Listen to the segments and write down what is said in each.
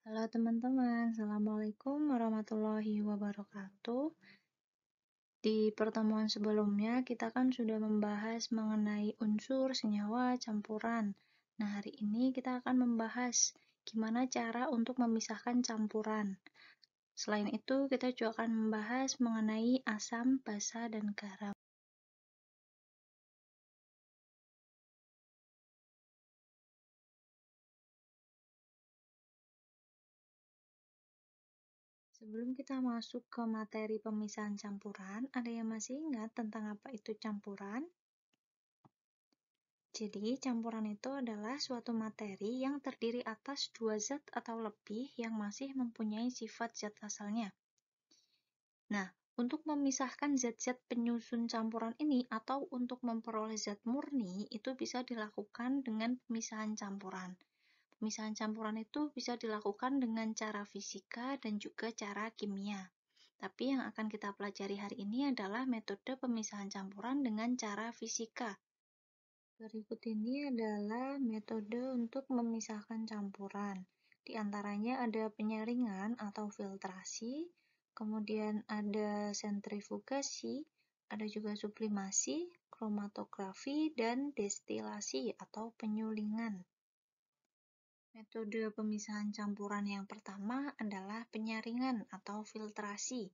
Halo teman-teman, Assalamualaikum warahmatullahi wabarakatuh. Di pertemuan sebelumnya, kita kan sudah membahas mengenai unsur senyawa campuran. Nah, hari ini kita akan membahas gimana cara untuk memisahkan campuran. Selain itu, kita juga akan membahas mengenai asam, basa, dan garam. Sebelum kita masuk ke materi pemisahan campuran, ada yang masih ingat tentang apa itu campuran? Jadi, campuran itu adalah suatu materi yang terdiri atas dua zat atau lebih yang masih mempunyai sifat zat asalnya. Nah, untuk memisahkan zat-zat penyusun campuran ini atau untuk memperoleh zat murni, itu bisa dilakukan dengan pemisahan campuran. Pemisahan campuran itu bisa dilakukan dengan cara fisika dan juga cara kimia. Tapi yang akan kita pelajari hari ini adalah metode pemisahan campuran dengan cara fisika. Berikut ini adalah metode untuk memisahkan campuran. Di antaranya ada penyaringan atau filtrasi, kemudian ada sentrifugasi, ada juga sublimasi, kromatografi, dan destilasi atau penyulingan. Metode pemisahan campuran yang pertama adalah penyaringan atau filtrasi.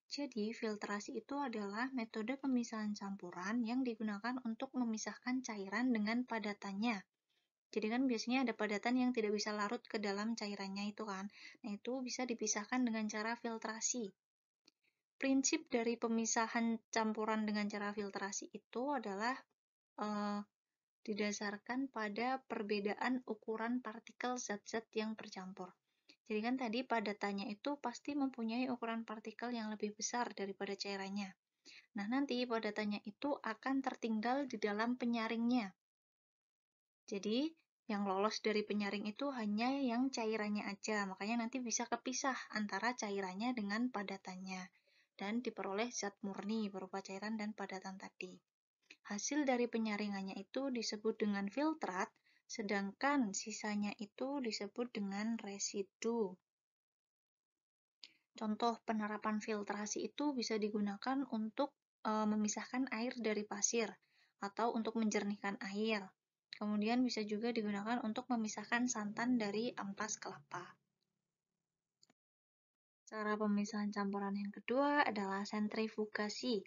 Jadi, filtrasi itu adalah metode pemisahan campuran yang digunakan untuk memisahkan cairan dengan padatannya. Jadi kan biasanya ada padatan yang tidak bisa larut ke dalam cairannya itu kan. Nah, itu bisa dipisahkan dengan cara filtrasi. Prinsip dari pemisahan campuran dengan cara filtrasi itu adalah didasarkan pada perbedaan ukuran partikel zat-zat yang bercampur. Jadi kan tadi padatannya itu pasti mempunyai ukuran partikel yang lebih besar daripada cairannya. Nah, nanti padatannya itu akan tertinggal di dalam penyaringnya. Jadi, yang lolos dari penyaring itu hanya yang cairannya aja, makanya nanti bisa kepisah antara cairannya dengan padatannya, dan diperoleh zat murni berupa cairan dan padatan tadi. Hasil dari penyaringannya itu disebut dengan filtrat, sedangkan sisanya itu disebut dengan residu. Contoh penerapan filtrasi itu bisa digunakan untuk memisahkan air dari pasir atau untuk menjernihkan air. Kemudian bisa juga digunakan untuk memisahkan santan dari ampas kelapa. Cara pemisahan campuran yang kedua adalah sentrifugasi.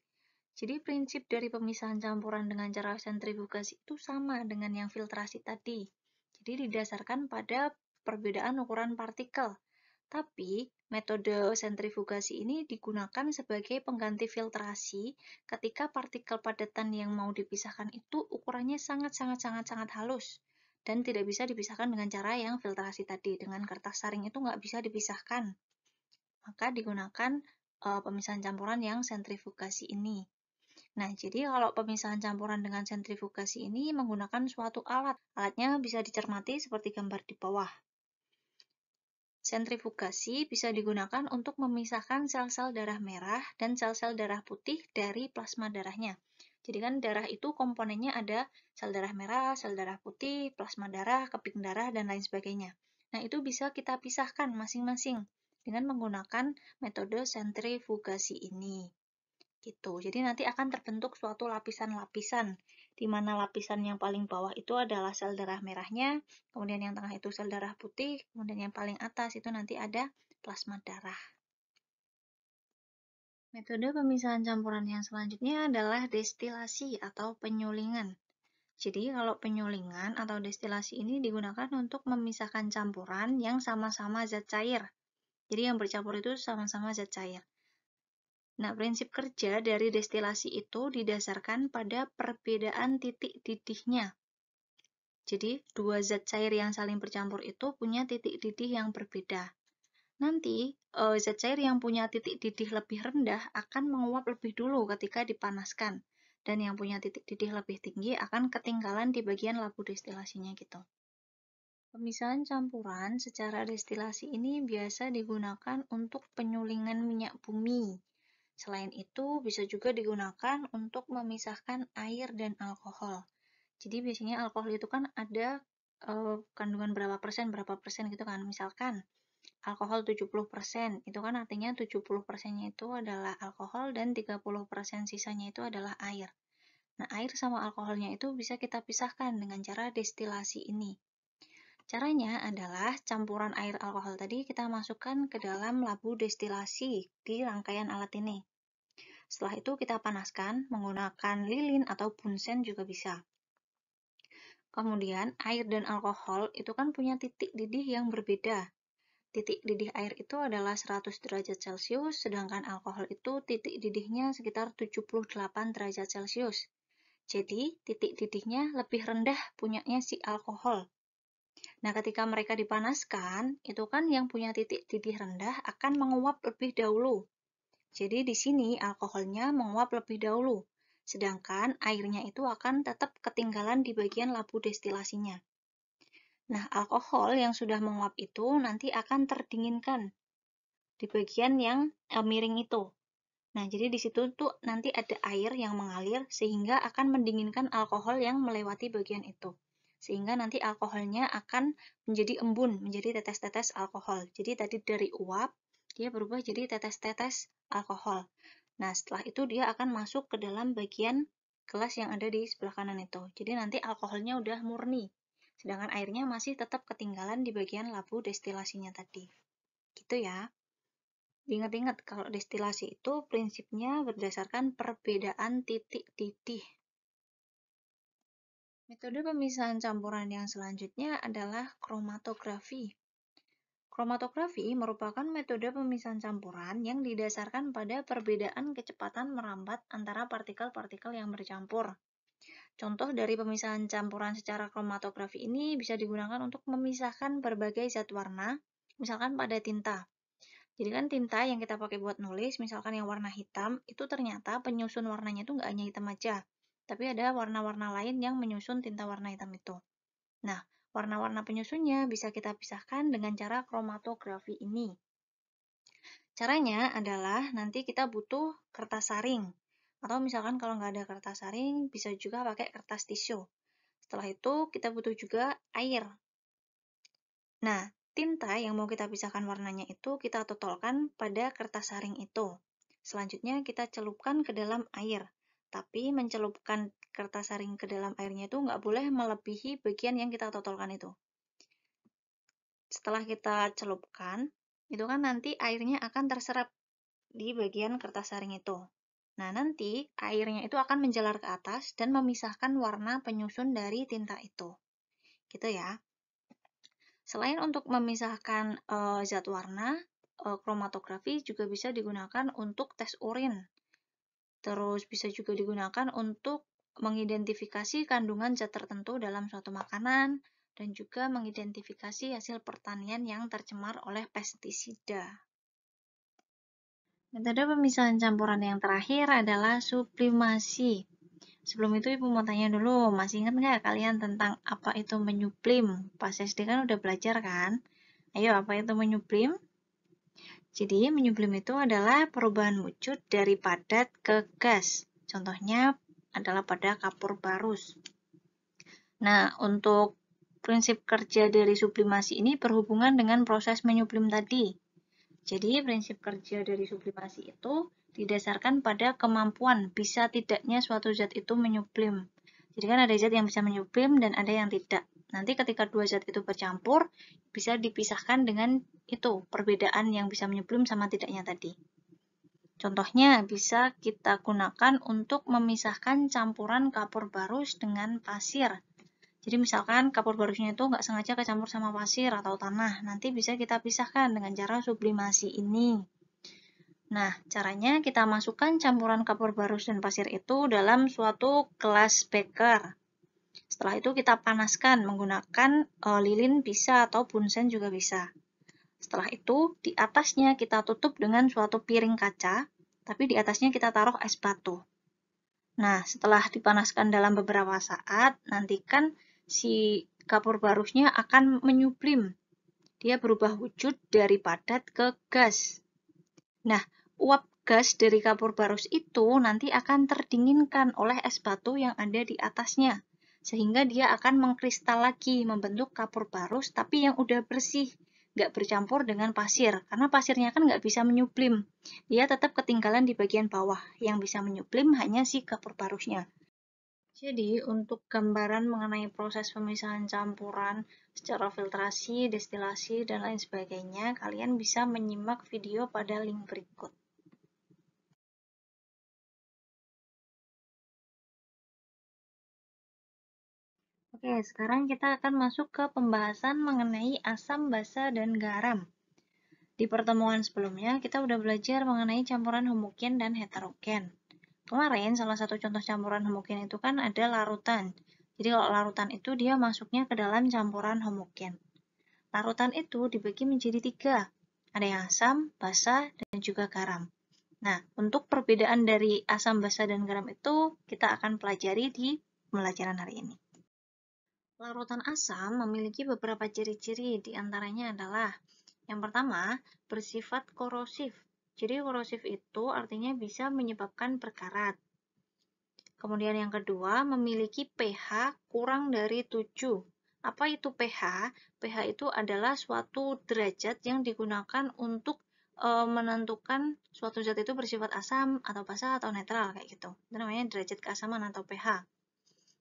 Jadi prinsip dari pemisahan campuran dengan cara sentrifugasi itu sama dengan yang filtrasi tadi. Jadi didasarkan pada perbedaan ukuran partikel. Tapi metode sentrifugasi ini digunakan sebagai pengganti filtrasi ketika partikel padatan yang mau dipisahkan itu ukurannya sangat halus dan tidak bisa dipisahkan dengan cara yang filtrasi tadi. Dengan kertas saring itu nggak bisa dipisahkan. Maka digunakan pemisahan campuran yang sentrifugasi ini. Nah, jadi kalau pemisahan campuran dengan sentrifugasi ini menggunakan suatu alat. Alatnya bisa dicermati seperti gambar di bawah. Sentrifugasi bisa digunakan untuk memisahkan sel-sel darah merah dan sel-sel darah putih dari plasma darahnya. Jadi kan darah itu komponennya ada sel darah merah, sel darah putih, plasma darah, keping darah, dan lain sebagainya. Nah, itu bisa kita pisahkan masing-masing dengan menggunakan metode sentrifugasi ini. Gitu. Jadi nanti akan terbentuk suatu lapisan-lapisan, di mana lapisan yang paling bawah itu adalah sel darah merahnya, kemudian yang tengah itu sel darah putih, kemudian yang paling atas itu nanti ada plasma darah. Metode pemisahan campuran yang selanjutnya adalah destilasi atau penyulingan. Jadi kalau penyulingan atau destilasi ini digunakan untuk memisahkan campuran yang sama-sama zat cair. Jadi yang bercampur itu sama-sama zat cair. Nah, prinsip kerja dari destilasi itu didasarkan pada perbedaan titik didihnya. Jadi, dua zat cair yang saling bercampur itu punya titik didih yang berbeda. Nanti, zat cair yang punya titik didih lebih rendah akan menguap lebih dulu ketika dipanaskan. Dan yang punya titik didih lebih tinggi akan ketinggalan di bagian labu destilasinya gitu. Pemisahan campuran secara destilasi ini biasa digunakan untuk penyulingan minyak bumi. Selain itu, bisa juga digunakan untuk memisahkan air dan alkohol. Jadi biasanya alkohol itu kan ada kandungan berapa persen gitu kan. Misalkan alkohol 70%. Itu kan artinya 70%-nya itu adalah alkohol dan 30% sisanya itu adalah air. Nah, air sama alkoholnya itu bisa kita pisahkan dengan cara destilasi ini. Caranya adalah campuran air alkohol tadi kita masukkan ke dalam labu destilasi di rangkaian alat ini. Setelah itu kita panaskan menggunakan lilin atau bunsen juga bisa. Kemudian air dan alkohol itu kan punya titik didih yang berbeda. Titik didih air itu adalah 100 derajat Celcius, sedangkan alkohol itu titik didihnya sekitar 78 derajat Celcius. Jadi, titik didihnya lebih rendah punyanya si alkohol. Nah, ketika mereka dipanaskan, itu kan yang punya titik didih rendah akan menguap lebih dahulu. Jadi, di sini alkoholnya menguap lebih dahulu, sedangkan airnya itu akan tetap ketinggalan di bagian labu destilasinya. Nah, alkohol yang sudah menguap itu nanti akan terdinginkan di bagian yang miring itu. Nah, jadi di situ tuh nanti ada air yang mengalir sehingga akan mendinginkan alkohol yang melewati bagian itu. Sehingga nanti alkoholnya akan menjadi embun, menjadi tetes-tetes alkohol. Jadi tadi dari uap, dia berubah jadi tetes-tetes alkohol. Nah, setelah itu dia akan masuk ke dalam bagian gelas yang ada di sebelah kanan itu. Jadi nanti alkoholnya udah murni, sedangkan airnya masih tetap ketinggalan di bagian labu destilasinya tadi. Gitu ya. Ingat-ingat kalau destilasi itu prinsipnya berdasarkan perbedaan titik didih. Metode pemisahan campuran yang selanjutnya adalah kromatografi. Kromatografi merupakan metode pemisahan campuran yang didasarkan pada perbedaan kecepatan merambat antara partikel-partikel yang bercampur. Contoh dari pemisahan campuran secara kromatografi ini bisa digunakan untuk memisahkan berbagai zat warna, misalkan pada tinta. Jadi kan tinta yang kita pakai buat nulis, misalkan yang warna hitam, itu ternyata penyusun warnanya itu nggak hanya hitam aja, tapi ada warna-warna lain yang menyusun tinta warna hitam itu. Nah, warna-warna penyusunnya bisa kita pisahkan dengan cara kromatografi ini. Caranya adalah nanti kita butuh kertas saring, atau misalkan kalau nggak ada kertas saring, bisa juga pakai kertas tisu. Setelah itu, kita butuh juga air. Nah, tinta yang mau kita pisahkan warnanya itu kita totolkan pada kertas saring itu. Selanjutnya kita celupkan ke dalam air. Tapi mencelupkan kertas saring ke dalam airnya itu nggak boleh melebihi bagian yang kita totolkan itu. Setelah kita celupkan, itu kan nanti airnya akan terserap di bagian kertas saring itu. Nah, nanti airnya itu akan menjalar ke atas dan memisahkan warna penyusun dari tinta itu. Gitu ya. Selain untuk memisahkan zat warna, kromatografi juga bisa digunakan untuk tes urin. Terus bisa juga digunakan untuk mengidentifikasi kandungan zat tertentu dalam suatu makanan dan juga mengidentifikasi hasil pertanian yang tercemar oleh pestisida. Metode pemisahan campuran yang terakhir adalah sublimasi. Sebelum itu Ibu mau tanya dulu, masih ingat nggak kalian tentang apa itu menyublim? Pas SD kan udah belajar kan? Ayo, apa itu menyublim? Jadi, menyublim itu adalah perubahan wujud dari padat ke gas. Contohnya adalah pada kapur barus. Nah, untuk prinsip kerja dari sublimasi ini berhubungan dengan proses menyublim tadi. Jadi, prinsip kerja dari sublimasi itu didasarkan pada kemampuan bisa tidaknya suatu zat itu menyublim. Jadi kan ada zat yang bisa menyublim dan ada yang tidak. Nanti ketika dua zat itu bercampur, bisa dipisahkan dengan itu, perbedaan yang bisa menyublim sama tidaknya tadi. Contohnya bisa kita gunakan untuk memisahkan campuran kapur barus dengan pasir. Jadi misalkan kapur barusnya itu nggak sengaja kecampur sama pasir atau tanah, nanti bisa kita pisahkan dengan cara sublimasi ini. Nah, caranya kita masukkan campuran kapur barus dan pasir itu dalam suatu gelas beker. Setelah itu kita panaskan menggunakan lilin bisa atau bunsen juga bisa. Setelah itu, di atasnya kita tutup dengan suatu piring kaca, tapi di atasnya kita taruh es batu. Nah, setelah dipanaskan dalam beberapa saat, nanti kan si kapur barusnya akan menyublim. Dia berubah wujud dari padat ke gas. Nah, uap gas dari kapur barus itu nanti akan terdinginkan oleh es batu yang ada di atasnya. Sehingga dia akan mengkristal lagi, membentuk kapur barus, tapi yang udah bersih. nggak bercampur dengan pasir, karena pasirnya kan nggak bisa menyublim. Dia tetap ketinggalan di bagian bawah, yang bisa menyublim hanya si gapur parusnya. Jadi, untuk gambaran mengenai proses pemisahan campuran secara filtrasi, destilasi, dan lain sebagainya, kalian bisa menyimak video pada link berikut. Oke, sekarang kita akan masuk ke pembahasan mengenai asam, basa, dan garam. Di pertemuan sebelumnya, kita udah belajar mengenai campuran homogen dan heterogen. Kemarin, salah satu contoh campuran homogen itu kan ada larutan. Jadi kalau larutan itu dia masuknya ke dalam campuran homogen. Larutan itu dibagi menjadi 3. Ada yang asam, basa, dan juga garam. Nah, untuk perbedaan dari asam, basa, dan garam itu kita akan pelajari di pembelajaran hari ini. Larutan asam memiliki beberapa ciri-ciri, di antaranya adalah yang pertama, bersifat korosif. Jadi korosif itu artinya bisa menyebabkan berkarat. Kemudian yang kedua, memiliki pH kurang dari 7. Apa itu pH? pH itu adalah suatu derajat yang digunakan untuk menentukan suatu zat itu bersifat asam atau basa atau netral kayak gitu. Itu namanya derajat keasaman atau pH.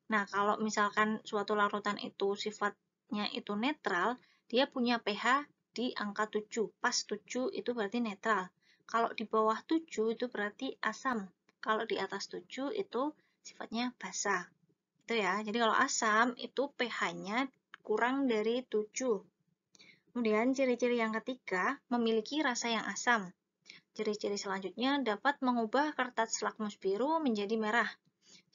Nah, kalau misalkan suatu larutan itu sifatnya itu netral, dia punya pH di angka 7. Pas 7 itu berarti netral. Kalau di bawah 7 itu berarti asam. Kalau di atas 7 itu sifatnya basa. Itu ya. Jadi kalau asam itu pH-nya kurang dari 7. Kemudian ciri-ciri yang ketiga, memiliki rasa yang asam. Ciri-ciri selanjutnya dapat mengubah kertas lakmus biru menjadi merah.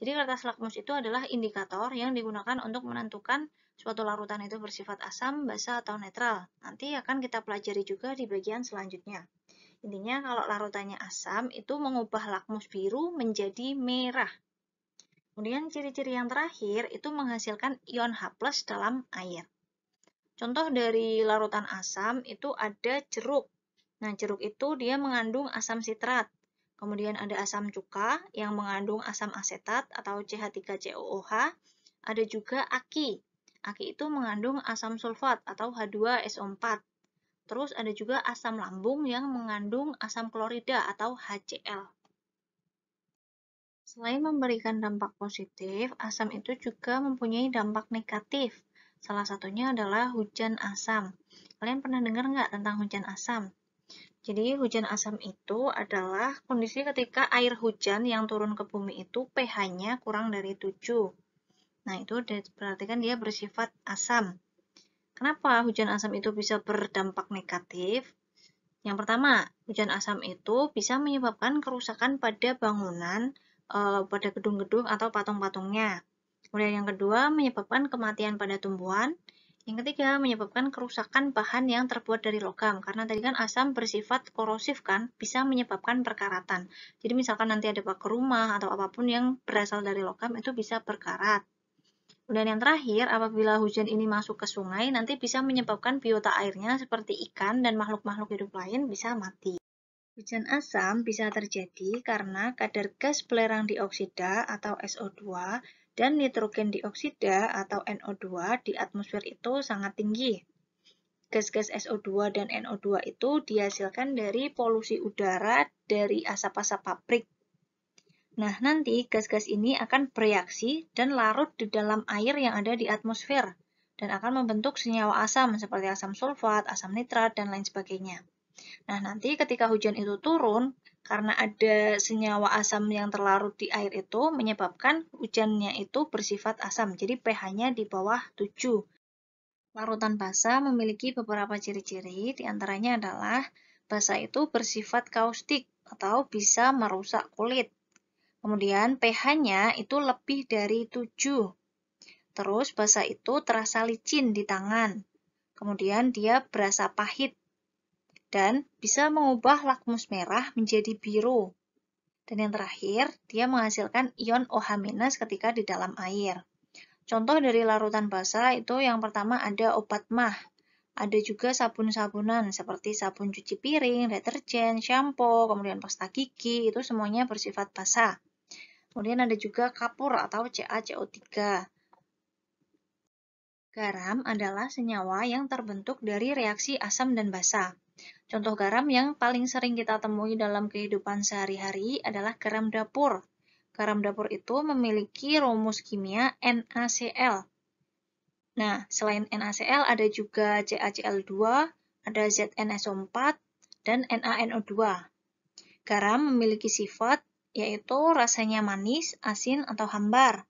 Jadi kertas lakmus itu adalah indikator yang digunakan untuk menentukan suatu larutan itu bersifat asam, basa, atau netral. Nanti akan kita pelajari juga di bagian selanjutnya. Intinya kalau larutannya asam itu mengubah lakmus biru menjadi merah. Kemudian ciri-ciri yang terakhir itu menghasilkan ion H+ dalam air. Contoh dari larutan asam itu ada jeruk. Nah, jeruk itu dia mengandung asam sitrat. Kemudian ada asam cuka yang mengandung asam asetat atau CH3COOH. Ada juga aki. Aki itu mengandung asam sulfat atau H2SO4. Terus ada juga asam lambung yang mengandung asam klorida atau HCl. Selain memberikan dampak positif, asam itu juga mempunyai dampak negatif. Salah satunya adalah hujan asam. Kalian pernah dengar nggak tentang hujan asam? Jadi hujan asam itu adalah kondisi ketika air hujan yang turun ke bumi itu pH-nya kurang dari 7. Nah, itu berarti kan dia bersifat asam. Kenapa hujan asam itu bisa berdampak negatif? Yang pertama, hujan asam itu bisa menyebabkan kerusakan pada bangunan, pada gedung-gedung atau patung-patungnya. Kemudian yang kedua, menyebabkan kematian pada tumbuhan. Yang ketiga, menyebabkan kerusakan bahan yang terbuat dari logam. Karena tadi kan asam bersifat korosif kan, bisa menyebabkan perkaratan. Jadi misalkan nanti ada pagar rumah atau apapun yang berasal dari logam itu bisa berkarat. Kemudian yang terakhir, apabila hujan ini masuk ke sungai, nanti bisa menyebabkan biota airnya seperti ikan dan makhluk-makhluk hidup lain bisa mati. Hujan asam bisa terjadi karena kadar gas belerang dioksida atau SO2 dan nitrogen dioksida atau NO2 di atmosfer itu sangat tinggi. Gas-gas SO2 dan NO2 itu dihasilkan dari polusi udara dari asap-asap pabrik. Nah, nanti gas-gas ini akan bereaksi dan larut di dalam air yang ada di atmosfer dan akan membentuk senyawa asam seperti asam sulfat, asam nitrat, dan lain sebagainya. Nah, nanti ketika hujan itu turun, karena ada senyawa asam yang terlarut di air itu, menyebabkan hujannya itu bersifat asam. Jadi pH-nya di bawah 7. Larutan basa memiliki beberapa ciri-ciri, diantaranya adalah basa itu bersifat kaustik atau bisa merusak kulit. Kemudian pH-nya itu lebih dari 7. Terus basa itu terasa licin di tangan. Kemudian dia berasa pahit dan bisa mengubah lakmus merah menjadi biru. Dan yang terakhir, dia menghasilkan ion OH- ketika di dalam air. Contoh dari larutan basa itu yang pertama ada obat mah. Ada juga sabun-sabunan seperti sabun cuci piring, deterjen, shampoo, kemudian pasta gigi, itu semuanya bersifat basa. Kemudian ada juga kapur atau CaCO3. Garam adalah senyawa yang terbentuk dari reaksi asam dan basa. Contoh garam yang paling sering kita temui dalam kehidupan sehari-hari adalah garam dapur. Garam dapur itu memiliki rumus kimia NaCl. Nah, selain NaCl ada juga CaCl2, ada ZnSO4, dan NaNO2. Garam memiliki sifat yaitu rasanya manis, asin, atau hambar.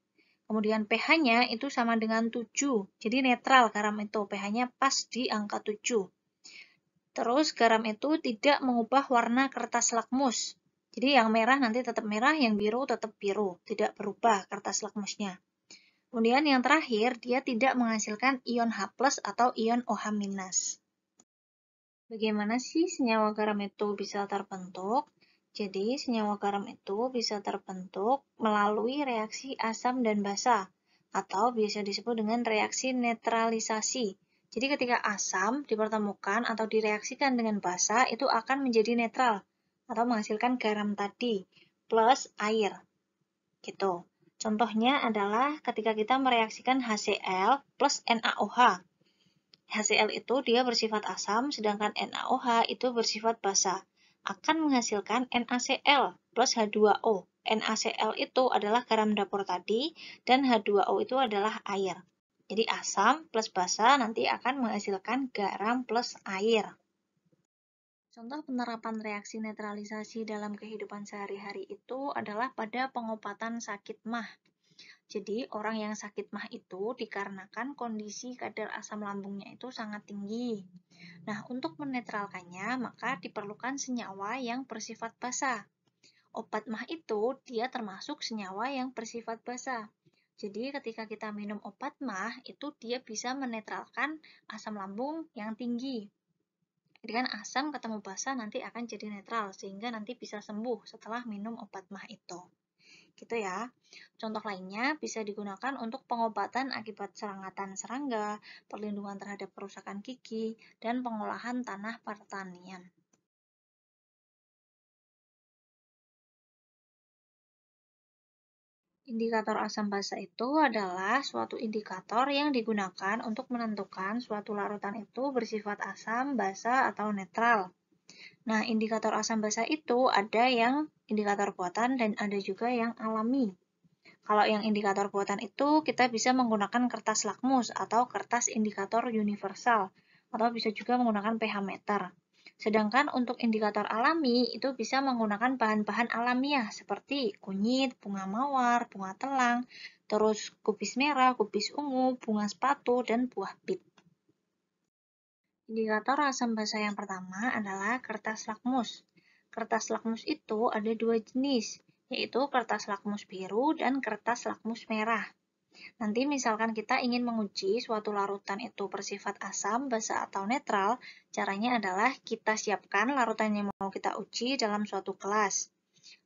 Kemudian pH-nya itu sama dengan 7, jadi netral garam itu, pH-nya pas di angka 7. Terus garam itu tidak mengubah warna kertas lakmus. Jadi yang merah nanti tetap merah, yang biru tetap biru, tidak berubah kertas lakmusnya. Kemudian yang terakhir, dia tidak menghasilkan ion H+ atau ion OH-. Bagaimana sih senyawa garam itu bisa terbentuk? Jadi, senyawa garam itu bisa terbentuk melalui reaksi asam dan basa, atau biasa disebut dengan reaksi netralisasi. Jadi, ketika asam dipertemukan atau direaksikan dengan basa, itu akan menjadi netral, atau menghasilkan garam tadi, plus air. Gitu. Contohnya adalah ketika kita mereaksikan HCl plus NaOH. HCl itu dia bersifat asam, sedangkan NaOH itu bersifat basa. Akan menghasilkan NaCl plus H2O. NaCl itu adalah garam dapur tadi, dan H2O itu adalah air. Jadi asam plus basa nanti akan menghasilkan garam plus air. Contoh penerapan reaksi netralisasi dalam kehidupan sehari-hari itu adalah pada pengobatan sakit MAH. Jadi, orang yang sakit MAH itu dikarenakan kondisi kadar asam lambungnya itu sangat tinggi. Nah, untuk menetralkannya, maka diperlukan senyawa yang bersifat basa. Obat MAH itu, dia termasuk senyawa yang bersifat basa. Jadi, ketika kita minum obat MAH, itu dia bisa menetralkan asam lambung yang tinggi. Jadi kan asam ketemu basa nanti akan jadi netral, sehingga nanti bisa sembuh setelah minum obat MAH itu. Gitu ya. Contoh lainnya bisa digunakan untuk pengobatan akibat serangatan serangga, perlindungan terhadap kerusakan gigi, dan pengolahan tanah pertanian. Indikator asam basa itu adalah suatu indikator yang digunakan untuk menentukan suatu larutan itu bersifat asam, basa, atau netral. Nah, indikator asam basa itu ada yang indikator buatan dan ada juga yang alami. Kalau yang indikator buatan itu kita bisa menggunakan kertas lakmus atau kertas indikator universal, atau bisa juga menggunakan pH meter. Sedangkan untuk indikator alami itu bisa menggunakan bahan-bahan alamiah seperti kunyit, bunga mawar, bunga telang, terus kubis merah, kubis ungu, bunga sepatu, dan buah bit. Indikator asam basa yang pertama adalah kertas lakmus. Kertas lakmus itu ada dua jenis, yaitu kertas lakmus biru dan kertas lakmus merah. Nanti misalkan kita ingin menguji suatu larutan itu bersifat asam, basa, atau netral, caranya adalah kita siapkan larutan yang mau kita uji dalam suatu kelas.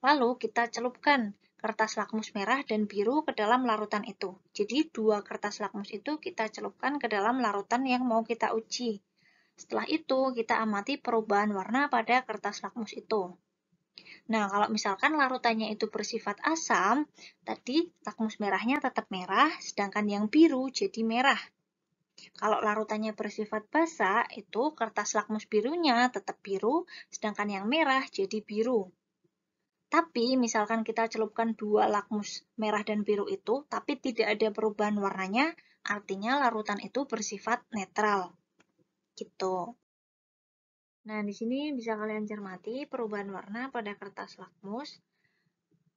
Lalu kita celupkan kertas lakmus merah dan biru ke dalam larutan itu. Jadi dua kertas lakmus itu kita celupkan ke dalam larutan yang mau kita uji. Setelah itu, kita amati perubahan warna pada kertas lakmus itu. Nah, kalau misalkan larutannya itu bersifat asam, tadi lakmus merahnya tetap merah, sedangkan yang biru jadi merah. Kalau larutannya bersifat basa, itu kertas lakmus birunya tetap biru, sedangkan yang merah jadi biru. Tapi, misalkan kita celupkan dua lakmus merah dan biru itu, tapi tidak ada perubahan warnanya, artinya larutan itu bersifat netral. Gitu. Nah, di sini bisa kalian cermati perubahan warna pada kertas lakmus.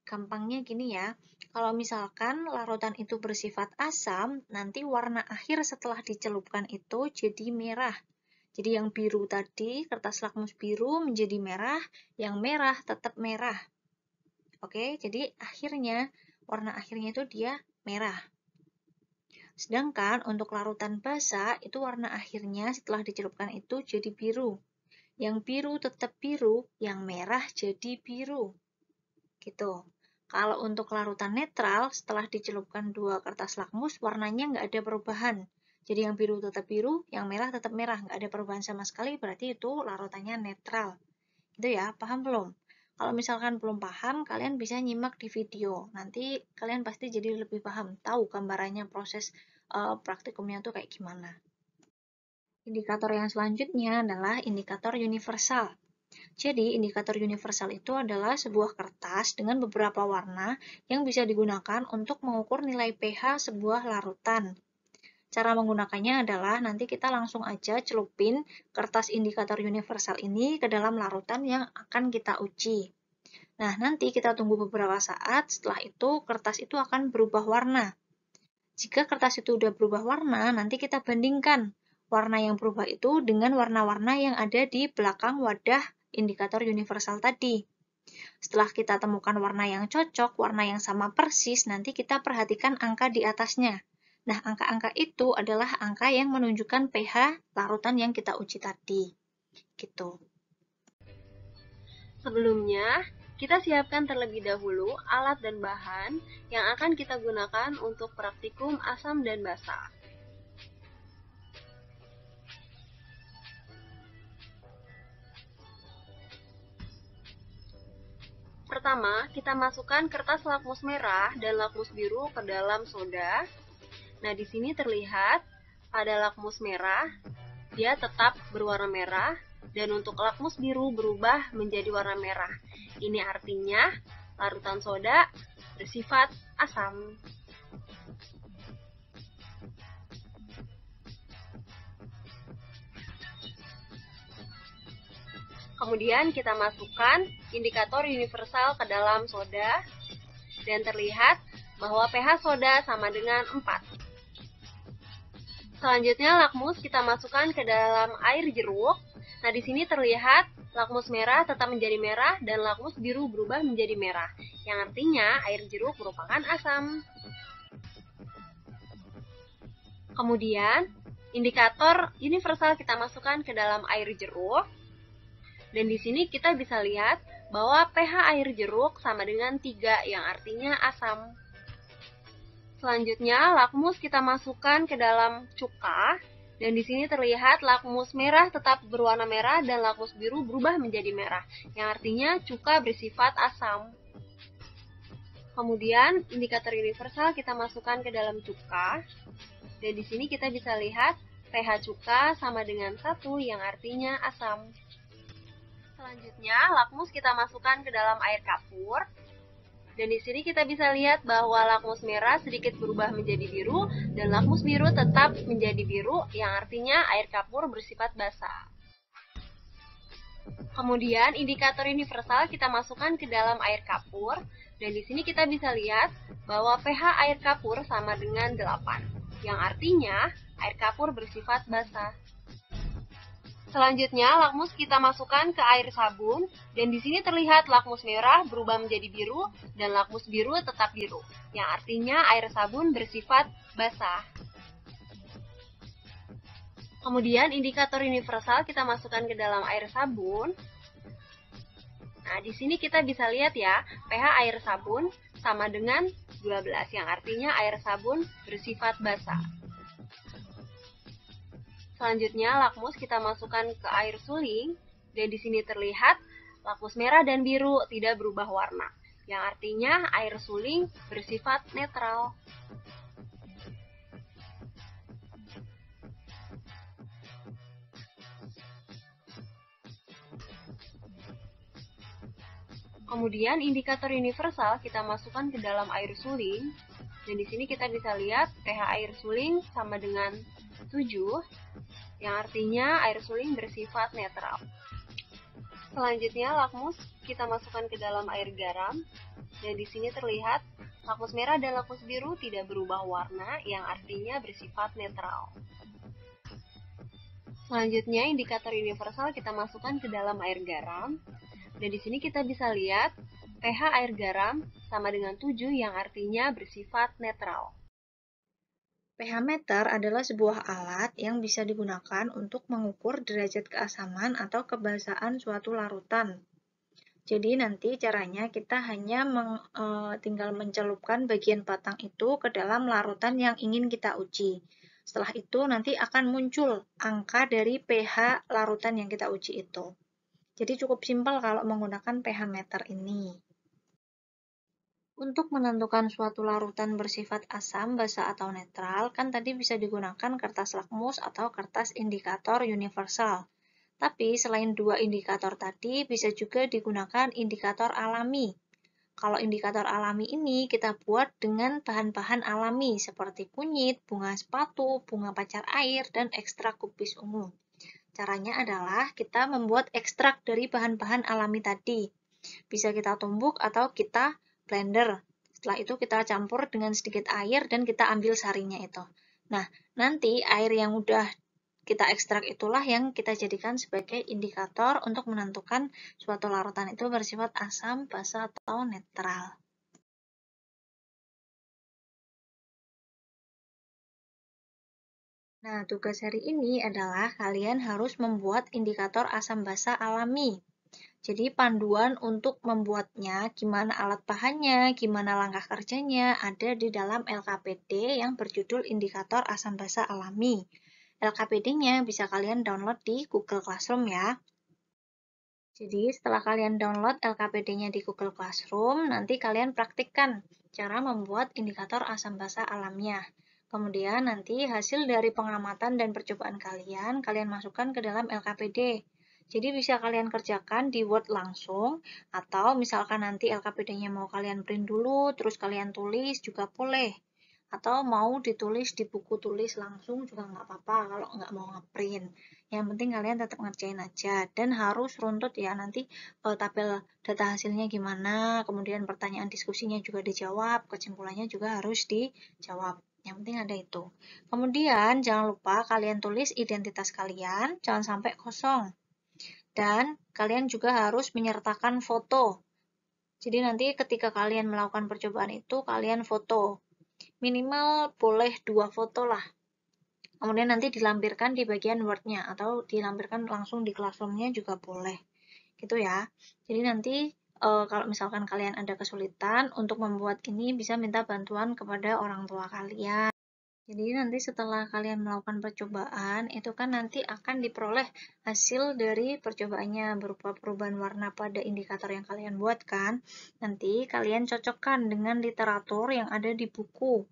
Gampangnya gini ya, kalau misalkan larutan itu bersifat asam, nanti warna akhir setelah dicelupkan itu jadi merah. Jadi yang biru tadi, kertas lakmus biru menjadi merah, yang merah tetap merah. Oke, jadi warna akhirnya itu dia merah. Sedangkan untuk larutan basa, itu warna akhirnya setelah dicelupkan itu jadi biru. Yang biru tetap biru, yang merah jadi biru. Gitu. Kalau untuk larutan netral, setelah dicelupkan dua kertas lakmus, warnanya nggak ada perubahan. Jadi yang biru tetap biru, yang merah tetap merah. Nggak ada perubahan sama sekali, berarti itu larutannya netral. Gitu ya, paham belum? Kalau misalkan belum paham, kalian bisa nyimak di video. Nanti kalian pasti jadi lebih paham, tahu gambarannya proses praktikumnya tuh kayak gimana. Indikator yang selanjutnya adalah indikator universal. Jadi, indikator universal itu adalah sebuah kertas dengan beberapa warna yang bisa digunakan untuk mengukur nilai pH sebuah larutan. Cara menggunakannya adalah nanti kita langsung aja celupin kertas indikator universal ini ke dalam larutan yang akan kita uji. Nah, nanti kita tunggu beberapa saat, setelah itu kertas itu akan berubah warna. Jika kertas itu udah berubah warna, nanti kita bandingkan warna yang berubah itu dengan warna-warna yang ada di belakang wadah indikator universal tadi. Setelah kita temukan warna yang cocok, warna yang sama persis, nanti kita perhatikan angka di atasnya. Nah, angka-angka itu adalah angka yang menunjukkan pH larutan yang kita uji tadi. Gitu. Sebelumnya, kita siapkan terlebih dahulu alat dan bahan yang akan kita gunakan untuk praktikum asam dan basa. Pertama, kita masukkan kertas lakmus merah dan lakmus biru ke dalam soda. Nah, di sini terlihat pada lakmus merah, dia tetap berwarna merah, dan untuk lakmus biru berubah menjadi warna merah. Ini artinya larutan soda bersifat asam. Kemudian kita masukkan indikator universal ke dalam soda dan terlihat bahwa pH soda sama dengan 4. Selanjutnya lakmus kita masukkan ke dalam air jeruk. Nah, di sini terlihat lakmus merah tetap menjadi merah dan lakmus biru berubah menjadi merah, yang artinya air jeruk merupakan asam. Kemudian, indikator universal kita masukkan ke dalam air jeruk. Dan di sini kita bisa lihat bahwa pH air jeruk sama dengan 3, yang artinya asam. Selanjutnya, lakmus kita masukkan ke dalam cuka. Dan di sini terlihat lakmus merah tetap berwarna merah dan lakmus biru berubah menjadi merah, yang artinya cuka bersifat asam. Kemudian, indikator universal kita masukkan ke dalam cuka. Dan di sini kita bisa lihat pH cuka sama dengan 1, yang artinya asam. Selanjutnya, lakmus kita masukkan ke dalam air kapur. Dan di sini kita bisa lihat bahwa lakmus merah sedikit berubah menjadi biru dan lakmus biru tetap menjadi biru, yang artinya air kapur bersifat basa. Kemudian, indikator universal kita masukkan ke dalam air kapur. Dan di sini kita bisa lihat bahwa pH air kapur sama dengan 8, yang artinya air kapur bersifat basa. Selanjutnya, lakmus kita masukkan ke air sabun, dan di sini terlihat lakmus merah berubah menjadi biru, dan lakmus biru tetap biru, yang artinya air sabun bersifat basah. Kemudian, indikator universal kita masukkan ke dalam air sabun. Nah, di sini kita bisa lihat ya, pH air sabun sama dengan 12, yang artinya air sabun bersifat basah. Selanjutnya, lakmus kita masukkan ke air suling, dan di sini terlihat lakmus merah dan biru tidak berubah warna, yang artinya air suling bersifat netral. Kemudian, indikator universal kita masukkan ke dalam air suling, dan di sini kita bisa lihat pH air suling sama dengan 7, yang artinya air suling bersifat netral. Selanjutnya, lakmus kita masukkan ke dalam air garam, dan di sini terlihat lakmus merah dan lakmus biru tidak berubah warna, yang artinya bersifat netral. Selanjutnya, indikator universal kita masukkan ke dalam air garam, dan di sini kita bisa lihat pH air garam sama dengan 7, yang artinya bersifat netral. pH meter adalah sebuah alat yang bisa digunakan untuk mengukur derajat keasaman atau kebasahan suatu larutan. Jadi nanti caranya kita hanya tinggal mencelupkan bagian batang itu ke dalam larutan yang ingin kita uji. Setelah itu nanti akan muncul angka dari pH larutan yang kita uji itu. Jadi cukup simpel kalau menggunakan pH meter ini. Untuk menentukan suatu larutan bersifat asam, basa, atau netral, kan tadi bisa digunakan kertas lakmus atau kertas indikator universal. Tapi selain dua indikator tadi, bisa juga digunakan indikator alami. Kalau indikator alami ini kita buat dengan bahan-bahan alami seperti kunyit, bunga sepatu, bunga pacar air, dan ekstrak kubis ungu. Caranya adalah kita membuat ekstrak dari bahan-bahan alami tadi. Bisa kita tumbuk atau kita blender. Setelah itu kita campur dengan sedikit air dan kita ambil sarinya itu. Nah, nanti air yang udah kita ekstrak itulah yang kita jadikan sebagai indikator untuk menentukan suatu larutan itu bersifat asam, basa, atau netral. Nah, tugas hari ini adalah kalian harus membuat indikator asam basa alami. Jadi panduan untuk membuatnya, gimana alat bahannya, gimana langkah kerjanya, ada di dalam LKPD yang berjudul Indikator Asam Basa Alami. LKPD-nya bisa kalian download di Google Classroom ya. Jadi setelah kalian download LKPD-nya di Google Classroom, nanti kalian praktikkan cara membuat indikator asam basa alamiah. Kemudian nanti hasil dari pengamatan dan percobaan kalian masukkan ke dalam LKPD. Jadi bisa kalian kerjakan di Word langsung, atau misalkan nanti LKPD-nya mau kalian print dulu, terus kalian tulis juga boleh. Atau mau ditulis di buku tulis langsung juga nggak apa-apa kalau nggak mau ngeprint. Yang penting kalian tetap ngerjain aja, dan harus runtut ya, nanti tabel data hasilnya gimana, kemudian pertanyaan diskusinya juga dijawab, kesimpulannya juga harus dijawab. Yang penting ada itu. Kemudian jangan lupa kalian tulis identitas kalian, jangan sampai kosong. Dan kalian juga harus menyertakan foto. Jadi nanti ketika kalian melakukan percobaan itu, kalian foto. Minimal boleh 2 foto lah. Kemudian nanti dilampirkan di bagian Word-nya atau dilampirkan langsung di Classroom-nya juga boleh. Gitu ya. Jadi nanti kalau misalkan kalian ada kesulitan untuk membuat ini, bisa minta bantuan kepada orang tua kalian. Jadi nanti setelah kalian melakukan percobaan, itu kan nanti akan diperoleh hasil dari percobaannya berupa perubahan warna pada indikator yang kalian buat kan. Nanti kalian cocokkan dengan literatur yang ada di buku.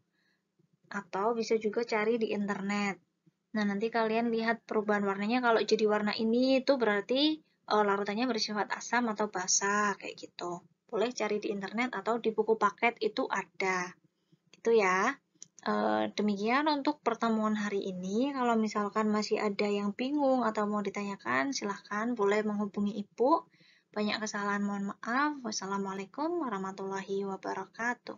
Atau bisa juga cari di internet. Nah, nanti kalian lihat perubahan warnanya, kalau jadi warna ini itu berarti larutannya bersifat asam atau basa, kayak gitu. Boleh cari di internet atau di buku paket itu ada. Gitu ya. Demikian untuk pertemuan hari ini. Kalau misalkan masih ada yang bingung atau mau ditanyakan, silahkan boleh menghubungi Ibu. Banyak kesalahan, mohon maaf. Wassalamualaikum warahmatullahi wabarakatuh.